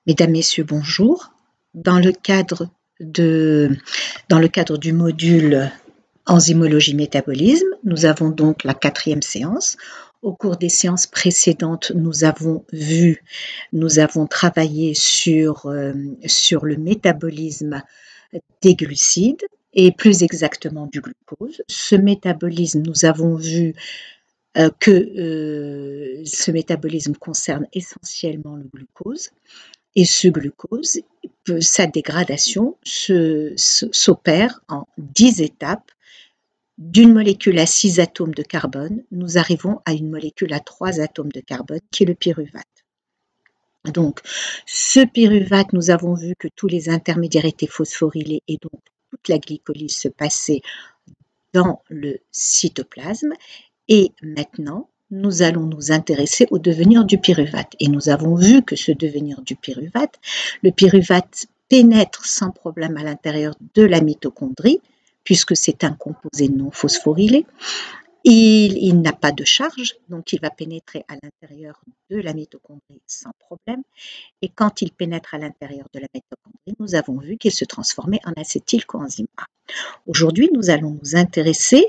Mesdames, Messieurs, bonjour. Dans le cadre du module enzymologie-métabolisme, nous avons donc la 4e séance. Au cours des séances précédentes, nous avons travaillé sur le métabolisme des glucides et plus exactement du glucose. Ce métabolisme, nous avons vu que ce métabolisme concerne essentiellement le glucose. Et ce glucose, sa dégradation s'opère en 10 étapes. D'une molécule à 6 atomes de carbone, nous arrivons à une molécule à 3 atomes de carbone qui est le pyruvate. Donc, ce pyruvate, nous avons vu que tous les intermédiaires étaient phosphorylés et donc toute la glycolyse se passait dans le cytoplasme. Et maintenant, nous allons nous intéresser au devenir du pyruvate. Et nous avons vu que ce devenir du pyruvate, le pyruvate pénètre sans problème à l'intérieur de la mitochondrie, puisque c'est un composé non phosphorylé. Il n'a pas de charge, donc il va pénétrer à l'intérieur de la mitochondrie sans problème. Et quand il pénètre à l'intérieur de la mitochondrie, nous avons vu qu'il se transformait en acétylcoenzyme A. Aujourd'hui, nous allons nous intéresser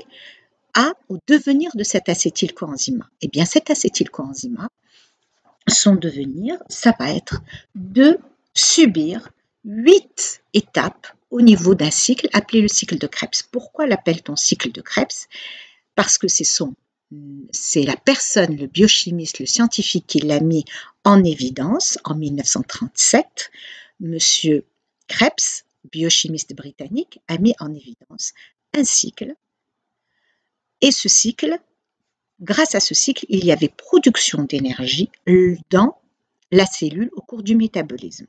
au devenir de cet acétylcoenzyme A. Eh bien, cet acétylcoenzyme A, son devenir, ça va être de subir 8 étapes au niveau d'un cycle appelé le cycle de Krebs. Pourquoi l'appelle-t-on cycle de Krebs? Parce que c'est la personne, le biochimiste, le scientifique qui l'a mis en évidence en 1937. Monsieur Krebs, biochimiste britannique, a mis en évidence un cycle. Et ce cycle, grâce à ce cycle, il y avait production d'énergie dans la cellule au cours du métabolisme.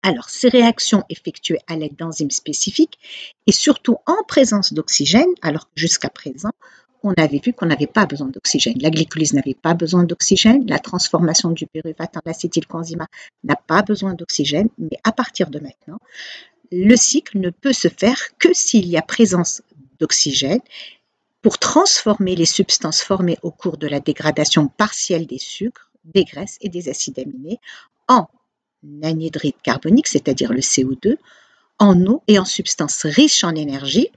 Alors, ces réactions effectuées à l'aide d'enzymes spécifiques et surtout en présence d'oxygène, alors que jusqu'à présent, on avait vu qu'on n'avait pas besoin d'oxygène. La glycolyse n'avait pas besoin d'oxygène, la transformation du pyruvate en acétylcoenzyme A n'a pas besoin d'oxygène, mais à partir de maintenant, le cycle ne peut se faire que s'il y a présence d'oxygène pour transformer les substances formées au cours de la dégradation partielle des sucres, des graisses et des acides aminés en anhydride carbonique, c'est-à-dire le CO2, en eau et en substances riches en énergie.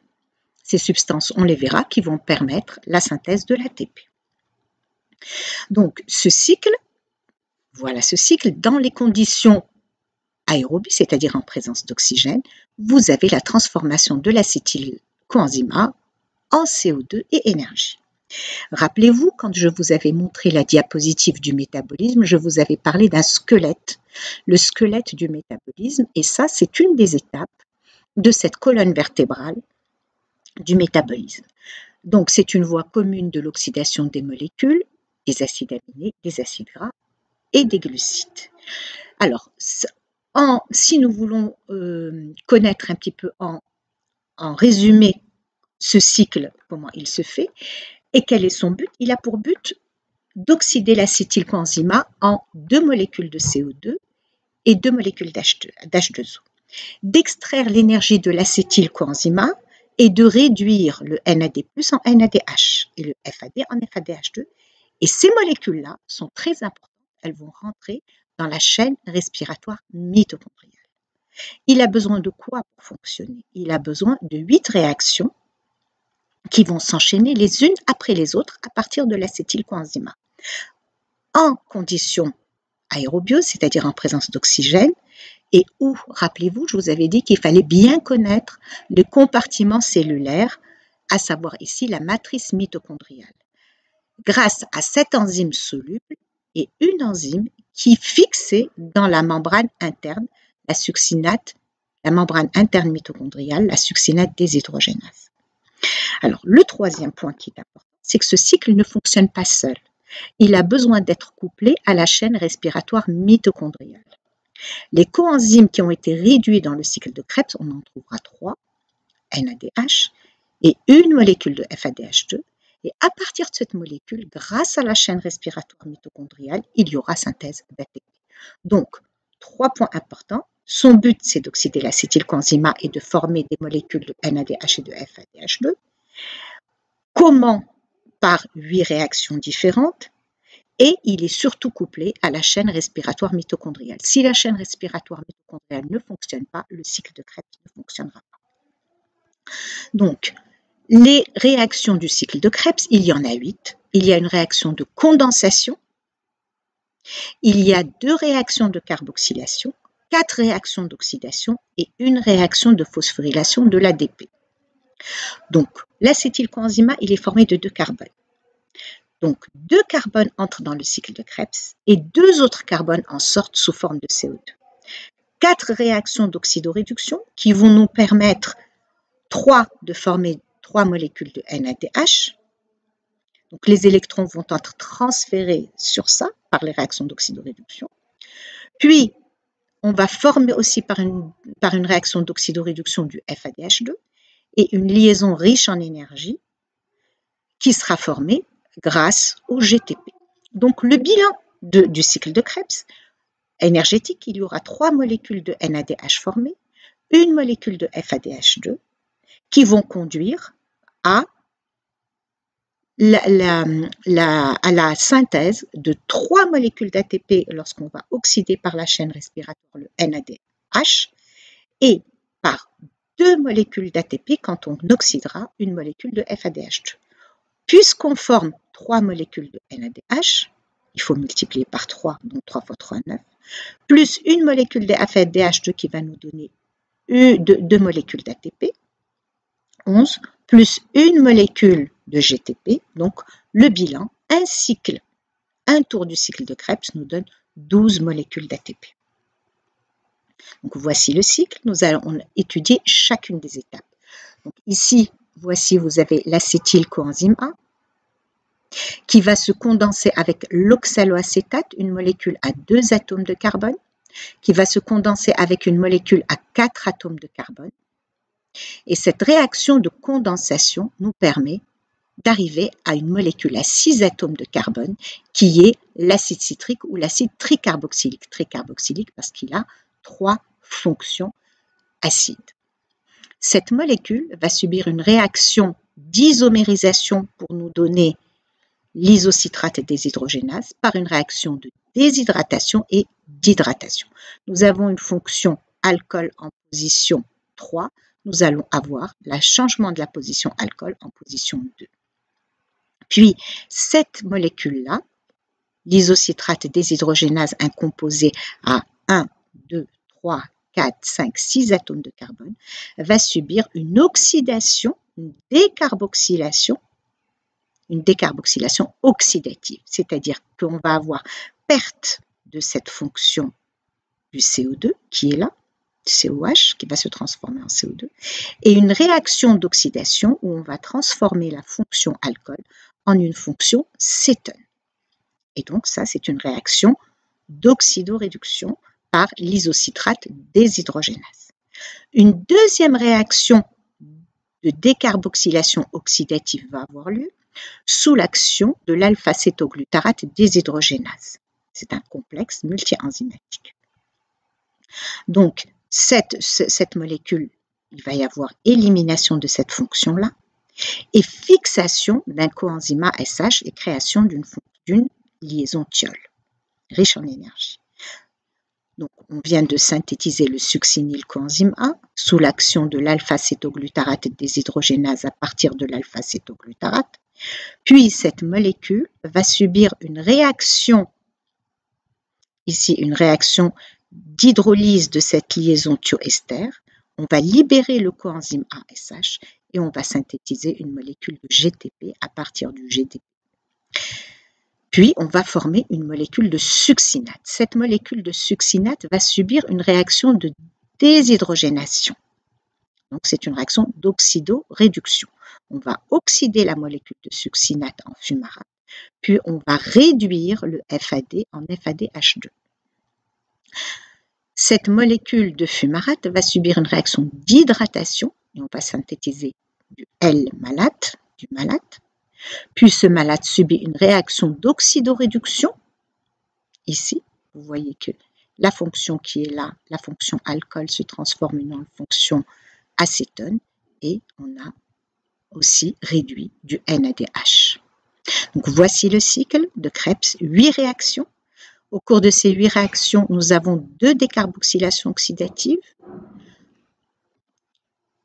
Ces substances, on les verra, qui vont permettre la synthèse de l'ATP. Donc, ce cycle, dans les conditions aérobies, c'est-à-dire en présence d'oxygène, vous avez la transformation de l'acétylcoenzyme A en CO2 et énergie. Rappelez-vous, quand je vous avais montré la diapositive du métabolisme, je vous avais parlé d'un squelette, le squelette du métabolisme, et ça, c'est une des étapes de cette colonne vertébrale du métabolisme. Donc, c'est une voie commune de l'oxydation des molécules, des acides aminés, des acides gras et des glucides. Alors, si nous voulons connaître un petit peu en résumé ce cycle, comment il se fait, et quel est son but? Il a pour but d'oxyder l'acétylcoenzyme A en 2 molécules de CO2 et 2 molécules d'H2O, d'extraire l'énergie de l'acétylcoenzyme A et de réduire le NAD+ en NADH et le FAD en FADH2. Et ces molécules-là sont très importantes, elles vont rentrer dans la chaîne respiratoire mitochondriale. Il a besoin de quoi pour fonctionner? Il a besoin de 8 réactions qui vont s'enchaîner les unes après les autres à partir de l'acétylcoenzyme A. En conditions aérobieuses, c'est-à-dire en présence d'oxygène, et où, rappelez-vous, je vous avais dit qu'il fallait bien connaître le compartiment cellulaire, à savoir ici la matrice mitochondriale. Grâce à cette enzyme soluble et une enzyme qui est fixée dans la membrane interne, la membrane interne mitochondriale, la succinate déshydrogénase. Alors, le troisième point qui est important, c'est que ce cycle ne fonctionne pas seul. Il a besoin d'être couplé à la chaîne respiratoire mitochondriale. Les coenzymes qui ont été réduits dans le cycle de Krebs, on en trouvera 3, NADH, et une molécule de FADH2. Et à partir de cette molécule, grâce à la chaîne respiratoire mitochondriale, il y aura synthèse d'ATP. Donc, 3 points importants. Son but, c'est d'oxyder l'acétylcoenzyme A et de former des molécules de NADH et de FADH2. Comment? Par 8 réactions différentes et il est surtout couplé à la chaîne respiratoire mitochondriale. Si la chaîne respiratoire mitochondriale ne fonctionne pas, le cycle de Krebs ne fonctionnera pas. Donc, les réactions du cycle de Krebs, il y en a 8. Il y a une réaction de condensation, il y a 2 réactions de carboxylation, 4 réactions d'oxydation et une réaction de phosphorylation de l'ADP. Donc, l'acétylcoenzyme A, il est formé de 2 carbones. Donc, 2 carbones entrent dans le cycle de Krebs et 2 autres carbones en sortent sous forme de CO2. 4 réactions d'oxydoréduction qui vont nous permettre de former 3 molécules de NADH. Donc, les électrons vont être transférés sur ça par les réactions d'oxydoréduction. Puis, on va former aussi par une réaction d'oxydoréduction du FADH2 et une liaison riche en énergie qui sera formée grâce au GTP. Donc, le bilan du cycle de Krebs énergétique, il y aura 3 molécules de NADH formées, une molécule de FADH2 qui vont conduire à la synthèse de 3 molécules d'ATP lorsqu'on va oxyder par la chaîne respiratoire le NADH et par 2 molécules d'ATP quand on oxydera une molécule de FADH2. Puisqu'on forme 3 molécules de NADH, il faut multiplier par 3, donc 3 fois 3, 9, plus une molécule de FADH2 qui va nous donner 2 molécules d'ATP, 11, plus une molécule de GTP, donc le bilan, un tour du cycle de Krebs nous donne 12 molécules d'ATP. Donc voici le cycle, nous allons étudier chacune des étapes. Donc ici, voici, vous avez l'acétylcoenzyme A qui va se condenser avec l'oxaloacétate, une molécule à 2 atomes de carbone, qui va se condenser avec une molécule à 4 atomes de carbone. Et cette réaction de condensation nous permet d'arriver à une molécule à 6 atomes de carbone qui est l'acide citrique ou l'acide tricarboxylique. Tricarboxylique parce qu'il a 3 fonctions acides. Cette molécule va subir une réaction d'isomérisation pour nous donner l'isocitrate déshydrogénase par une réaction de déshydratation et d'hydratation. Nous avons une fonction alcool en position 3. Nous allons avoir le changement de la position alcool en position 2. Puis, cette molécule-là, l'isocitrate déshydrogénase, un composé à 1, 2, 3, 4, 5, 6 atomes de carbone, va subir une oxydation, une décarboxylation oxydative, c'est-à-dire qu'on va avoir perte de cette fonction du CO2 qui est là, COH, qui va se transformer en CO2, et une réaction d'oxydation où on va transformer la fonction alcool en une fonction cétone. Et donc ça, c'est une réaction d'oxydoréduction par l'isocitrate déshydrogénase. Une deuxième réaction de décarboxylation oxydative va avoir lieu sous l'action de l'alpha-cétoglutarate déshydrogénase. C'est un complexe multi-enzymatique. Donc, cette molécule, il va y avoir élimination de cette fonction-là et fixation d'un coenzyme ASH et création d'une liaison thiol, riche en énergie. Donc, on vient de synthétiser le succinylcoenzyme A sous l'action de l'alpha-cétoglutarate déshydrogénase à partir de l'alpha-cétoglutarate. Puis, cette molécule va subir une réaction, ici une réaction d'hydrolyse de cette liaison thioester. On va libérer le coenzyme ASH et on va synthétiser une molécule de GTP à partir du GTP. Puis, on va former une molécule de succinate. Cette molécule de succinate va subir une réaction de déshydrogénation. Donc, c'est une réaction d'oxydoréduction. On va oxyder la molécule de succinate en fumarate, puis on va réduire le FAD en FADH2. Cette molécule de fumarate va subir une réaction d'hydratation et on va synthétiser du L-malate, du malate. Puis ce malate subit une réaction d'oxydoréduction. Ici, vous voyez que la fonction qui est là, la fonction alcool, se transforme en fonction acétone et on a aussi réduit du NADH. Donc voici le cycle de Krebs, 8 réactions. Au cours de ces 8 réactions, nous avons 2 décarboxylations oxydatives,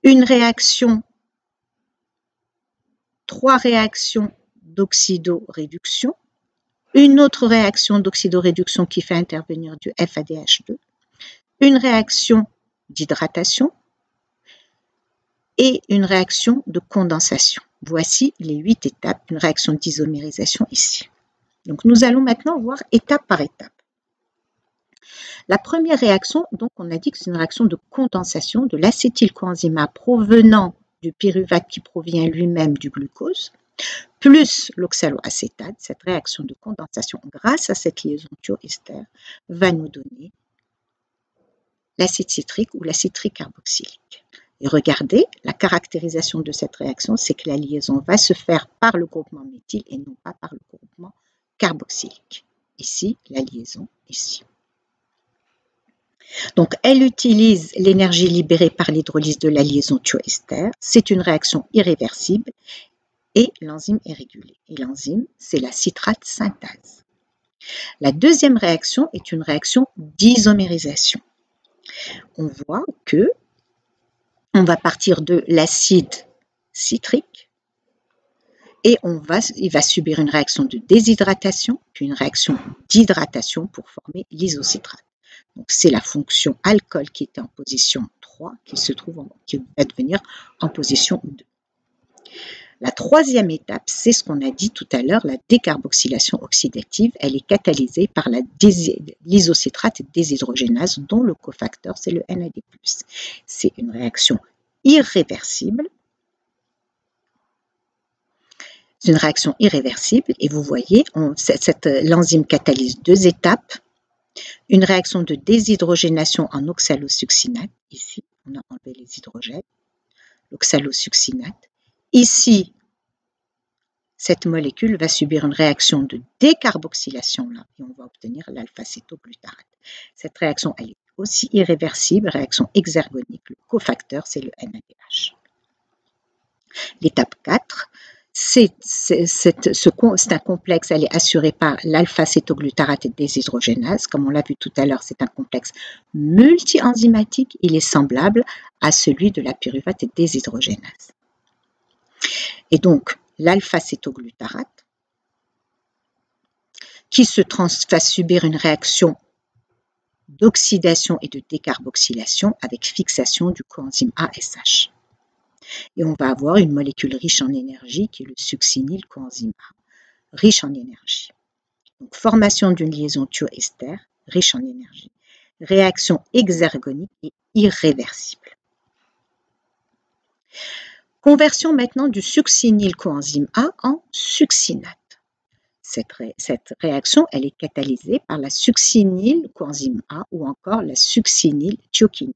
une réaction, 3 réactions d'oxydoréduction, une autre réaction d'oxydoréduction qui fait intervenir du FADH2, une réaction d'hydratation et une réaction de condensation. Voici les 8 étapes d'une réaction d'isomérisation ici. Donc nous allons maintenant voir étape par étape. La première réaction, donc on a dit que c'est une réaction de condensation de l'acétylcoenzyme A provenant du pyruvate qui provient lui-même du glucose, plus l'oxaloacétate. Cette réaction de condensation grâce à cette liaison thioester va nous donner l'acide citrique ou l'acide tricarboxylique. Et regardez, la caractérisation de cette réaction, c'est que la liaison va se faire par le groupement méthyle et non pas par le groupement carboxylique. Ici, la liaison ici. Donc, elle utilise l'énergie libérée par l'hydrolyse de la liaison thioester. C'est une réaction irréversible et l'enzyme est régulée. Et l'enzyme, c'est la citrate synthase. La deuxième réaction est une réaction d'isomérisation. On voit que on va partir de l'acide citrique et il va subir une réaction de déshydratation puis une réaction d'hydratation pour former l'isocitrate. Donc c'est la fonction alcool qui était en position 3 qui va devenir en position 2. La troisième étape, c'est ce qu'on a dit tout à l'heure, la décarboxylation oxydative. Elle est catalysée par l'isocitrate déshydrogénase dont le cofacteur, c'est le NAD+. C'est une réaction irréversible. C'est une réaction irréversible et vous voyez, l'enzyme catalyse 2 étapes. Une réaction de déshydrogénation en oxalosuccinate. Ici, on a enlevé les hydrogènes. L'oxalosuccinate. Ici, cette molécule va subir une réaction de décarboxylation là, et on va obtenir l'alpha-cétoglutarate. Cette réaction, elle est aussi irréversible, réaction exergonique. Le cofacteur, c'est le NADH. L'étape 4, c'est un complexe, elle est assurée par l'alpha-cétoglutarate et déshydrogénase. Comme on l'a vu tout à l'heure, c'est un complexe multi-enzymatique. Il est semblable à celui de la pyruvate et déshydrogénase. Et donc, l'alpha-cétoglutarate, qui va subir une réaction d'oxydation et de décarboxylation avec fixation du coenzyme ASH. Et on va avoir une molécule riche en énergie qui est le succinyl coenzyme A, riche en énergie. Donc, formation d'une liaison thioester, riche en énergie. Réaction exergonique et irréversible. Conversion maintenant du succinyl coenzyme A en succinate. Cette réaction, elle est catalysée par la succinyl coenzyme A ou encore la succinyl thiokinase.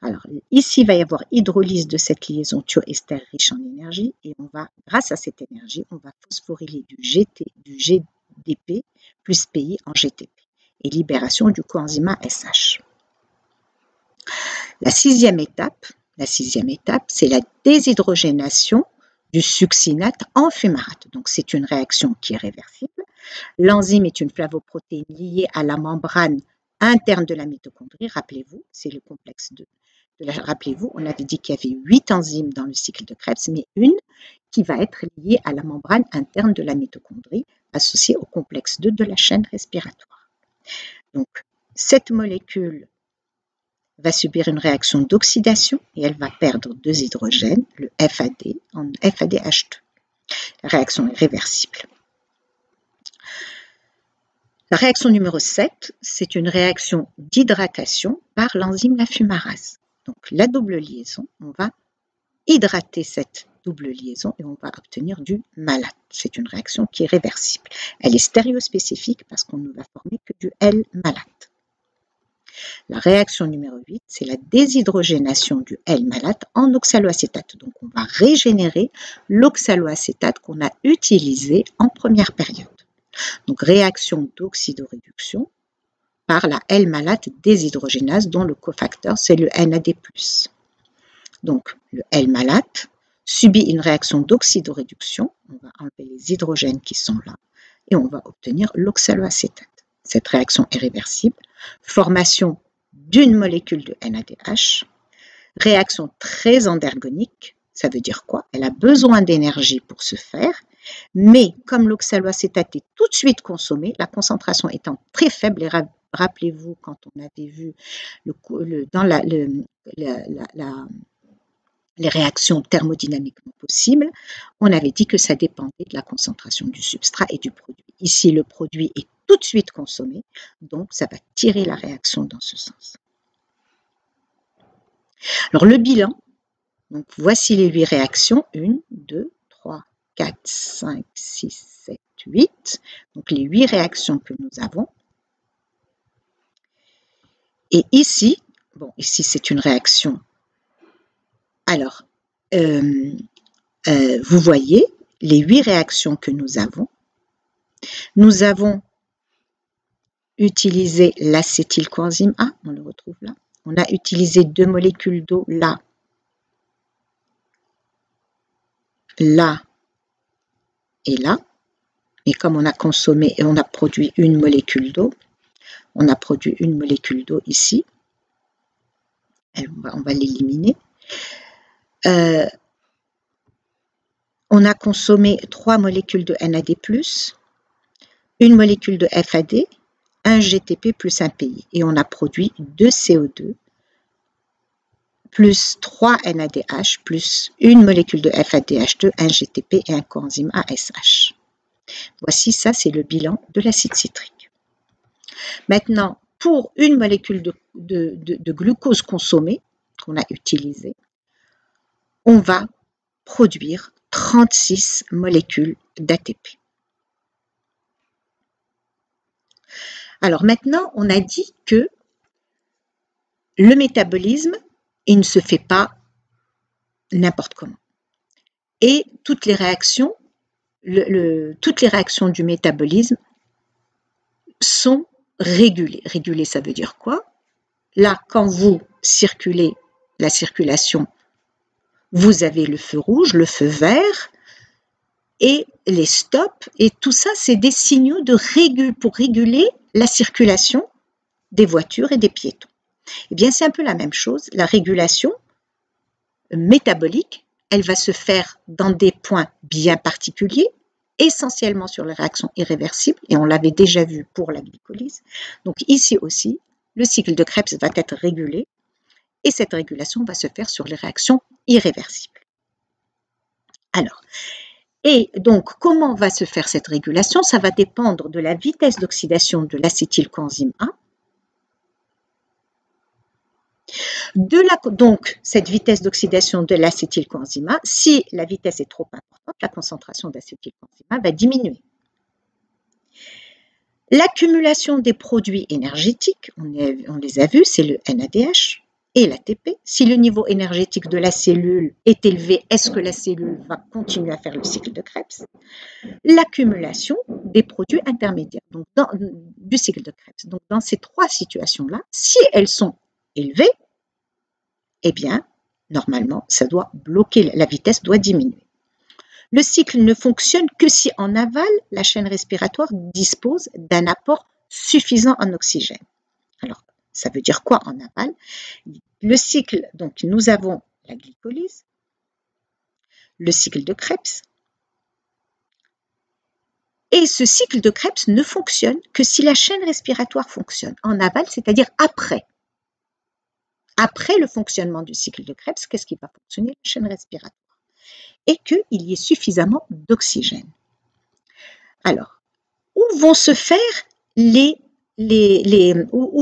Alors, ici, il va y avoir hydrolyse de cette liaison thioester riche en énergie et grâce à cette énergie, on va phosphoryler du GDP plus PI en GTP et libération du coenzyme ASH. La sixième étape, c'est la déshydrogénation du succinate en fumarate. Donc, c'est une réaction qui est réversible. L'enzyme est une flavoprotéine liée à la membrane interne de la mitochondrie. Rappelez-vous, c'est le complexe 2. Rappelez-vous, on avait dit qu'il y avait 8 enzymes dans le cycle de Krebs, mais une qui va être liée à la membrane interne de la mitochondrie, associée au complexe 2 de la chaîne respiratoire. Donc, cette molécule va subir une réaction d'oxydation et elle va perdre 2 hydrogènes, le FAD, en FADH2. La réaction est réversible. La réaction numéro 7, c'est une réaction d'hydratation par l'enzyme la fumarase. Donc la double liaison, on va hydrater cette double liaison et on va obtenir du malate. C'est une réaction qui est réversible. Elle est stéréospécifique parce qu'on ne va former que du L-malate. La réaction numéro 8, c'est la déshydrogénation du L-malate en oxaloacétate. Donc on va régénérer l'oxaloacétate qu'on a utilisé en première période. Donc réaction d'oxydoréduction par la L-malate déshydrogénase dont le cofacteur c'est le NAD+. Donc le L-malate subit une réaction d'oxydoréduction, on va enlever les hydrogènes qui sont là, et on va obtenir l'oxaloacétate. Cette réaction est réversible, formation d'une molécule de NADH, réaction très endergonique, ça veut dire quoi? Elle a besoin d'énergie pour se faire, mais comme l'oxaloacétate est tout de suite consommé, la concentration étant très faible, et rappelez-vous quand on avait vu dans les réactions thermodynamiquement possibles, on avait dit que ça dépendait de la concentration du substrat et du produit. Ici, le produit est tout de suite consommé, donc ça va tirer la réaction dans ce sens. Alors le bilan, donc voici les 8 réactions, 1, 2, 3, 4, 5, 6, 7, 8, donc les 8 réactions que nous avons. Et ici, bon, ici c'est une réaction. Alors, vous voyez les 8 réactions que nous avons. Nous avons utilisé l'acétylcoenzyme A, on le retrouve là. On a utilisé 2 molécules d'eau là, là et là. Et comme on a consommé et on a produit une molécule d'eau, on a produit une molécule d'eau ici. On va l'éliminer. On a consommé 3 molécules de NAD+, une molécule de FAD, un GTP plus un PI. Et on a produit 2 CO2 plus 3 NADH plus une molécule de FADH2, un GTP et un coenzyme ASH. Voici, ça c'est le bilan de l'acide citrique. Maintenant, pour une molécule de glucose consommée qu'on a utilisée, on va produire 36 molécules d'ATP. Alors maintenant, on a dit que le métabolisme, il ne se fait pas n'importe comment. Et toutes les réactions, toutes les réactions du métabolisme sont régulées. Régulées, ça veut dire quoi? Là, quand vous circulez, la circulation, vous avez le feu rouge, le feu vert, et les stops, et tout ça, c'est des signaux pour réguler la circulation des voitures et des piétons. Eh bien, c'est un peu la même chose. La régulation métabolique, elle va se faire dans des points bien particuliers, essentiellement sur les réactions irréversibles, et on l'avait déjà vu pour la glycolyse. Donc ici aussi, le cycle de Krebs va être régulé, et cette régulation va se faire sur les réactions irréversibles. Alors, et donc, comment va se faire cette régulation? Ça va dépendre de la vitesse d'oxydation de l'acétylcoenzyme A. Donc, cette vitesse d'oxydation de l'acétylcoenzyme A, si la vitesse est trop importante, la concentration d'acétylcoenzyme A va diminuer. L'accumulation des produits énergétiques, on les a vus, c'est le NADH et l'ATP. Si le niveau énergétique de la cellule est élevé, est-ce que la cellule va continuer à faire le cycle de Krebs? L'accumulation des produits intermédiaires donc du cycle de Krebs. Donc, dans ces 3 situations-là, si elles sont élevées, eh bien, normalement, ça doit bloquer, la vitesse doit diminuer. Le cycle ne fonctionne que si en aval, la chaîne respiratoire dispose d'un apport suffisant en oxygène. Alors, ça veut dire quoi en aval? Le cycle, donc nous avons la glycolyse, le cycle de Krebs, et ce cycle de Krebs ne fonctionne que si la chaîne respiratoire fonctionne en aval, c'est-à-dire après. Après le fonctionnement du cycle de Krebs, qu'est-ce qui va fonctionner? La chaîne respiratoire. Et qu'il y ait suffisamment d'oxygène. Alors, où vont se faire où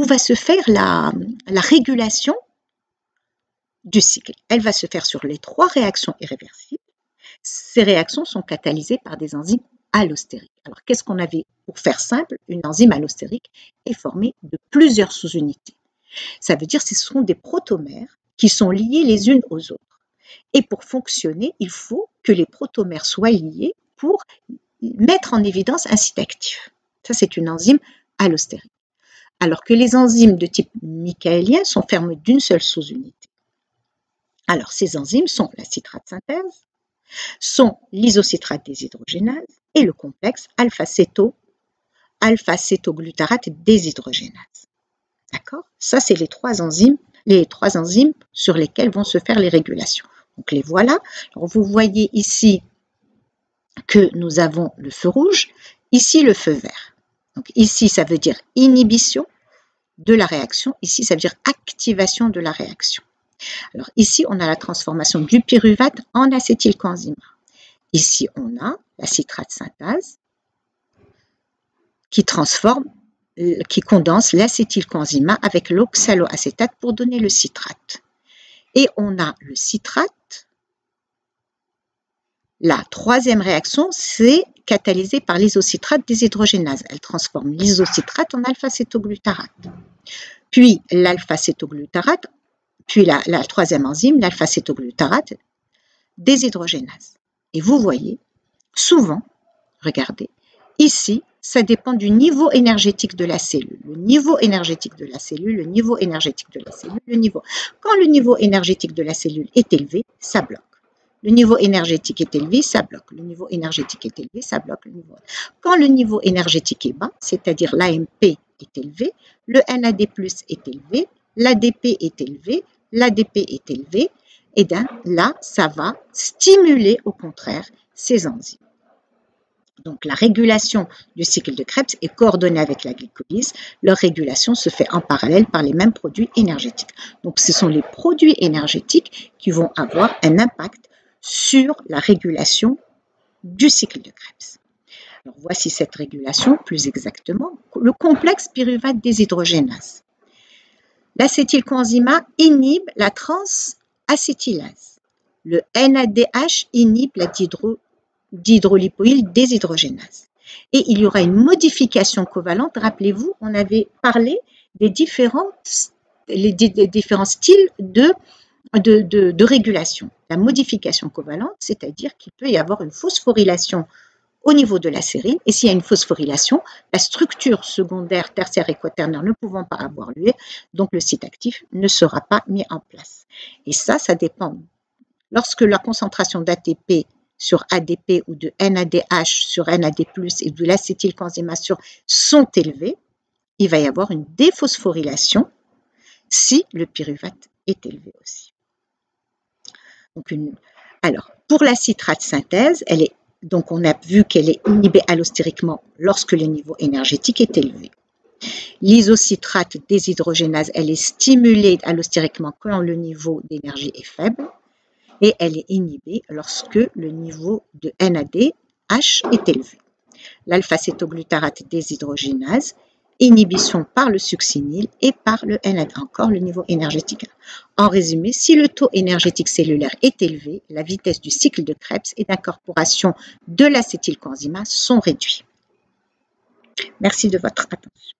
va se faire la régulation du cycle? Elle va se faire sur les 3 réactions irréversibles. Ces réactions sont catalysées par des enzymes allostériques. Alors, qu'est-ce qu'on avait? Pour faire simple, une enzyme allostérique est formée de plusieurs sous-unités. Ça veut dire que ce sont des protomères qui sont liés les unes aux autres. Et pour fonctionner, il faut que les protomères soient liés pour mettre en évidence un site actif. Ça, c'est une enzyme allostérique. Alors que les enzymes de type michaélien sont fermées d'une seule sous-unité. Alors, ces enzymes sont la citrate synthèse, sont l'isocitrate deshydrogénase et le complexe alpha-cétoglutarate deshydrogénase. D'accord? Ça, c'est les trois enzymes sur lesquelles vont se faire les régulations. Donc, les voilà. Alors, vous voyez ici que nous avons le feu rouge, ici le feu vert. Donc, ici, ça veut dire inhibition de la réaction. Ici, ça veut dire activation de la réaction. Alors, ici, on a la transformation du pyruvate en acétylcoenzyme. Ici, on a la citrate synthase qui condense l'acétylcoenzyme avec l'oxaloacétate pour donner le citrate. Et on a le citrate. La troisième réaction, c'est catalysée par l'isocitrate deshydrogénase. Elle transforme l'isocitrate en alpha-cétoglutarate. Puis l'alpha-cétoglutarate, puis la troisième enzyme, l'alpha-cétoglutarate deshydrogénase. Et vous voyez, souvent, regardez, ici, ça dépend du niveau énergétique de la cellule. Le niveau énergétique de la cellule, le niveau énergétique de la cellule, Quand le niveau énergétique de la cellule est élevé, ça bloque. Le niveau énergétique est élevé, ça bloque. Le niveau énergétique est élevé, ça bloque. Quand le niveau énergétique est bas, c'est-à-dire l'AMP est élevé, le NAD+ est élevé, l'ADP est élevé, l'ADP est élevé, et bien là, ça va stimuler au contraire ces enzymes. Donc la régulation du cycle de Krebs est coordonnée avec la glycolyse. Leur régulation se fait en parallèle par les mêmes produits énergétiques. Donc ce sont les produits énergétiques qui vont avoir un impact sur la régulation du cycle de Krebs. Alors voici cette régulation, plus exactement, le complexe pyruvate deshydrogénase. L'acétylcoenzyme inhibe la transacétylase. Le NADH inhibe la dihydrolipoïl deshydrogénase. Et il y aura une modification covalente. Rappelez-vous, on avait parlé des différents styles de régulation. La modification covalente, c'est-à-dire qu'il peut y avoir une phosphorylation au niveau de la sérine, et s'il y a une phosphorylation, la structure secondaire, tertiaire et quaternaire ne pouvant pas avoir lieu, donc le site actif ne sera pas mis en place. Et ça dépend. Lorsque la concentration d'ATP sur ADP ou de NADH sur NAD+, et de l'acétylcoenzyme sont élevées, il va y avoir une déphosphorylation si le pyruvate est élevé aussi. Alors, pour la citrate synthèse, donc on a vu qu'elle est inhibée allostériquement lorsque le niveau énergétique est élevé. L'isocitrate deshydrogénase, elle est stimulée allostériquement quand le niveau d'énergie est faible et elle est inhibée lorsque le niveau de NADH est élevé. L'alpha-cétoglutarate deshydrogénase, inhibition par le succinyl et par le NAD, encore le niveau énergétique. En résumé, si le taux énergétique cellulaire est élevé, la vitesse du cycle de Krebs et d'incorporation de l'acétylcoenzyme sont réduits. Merci de votre attention.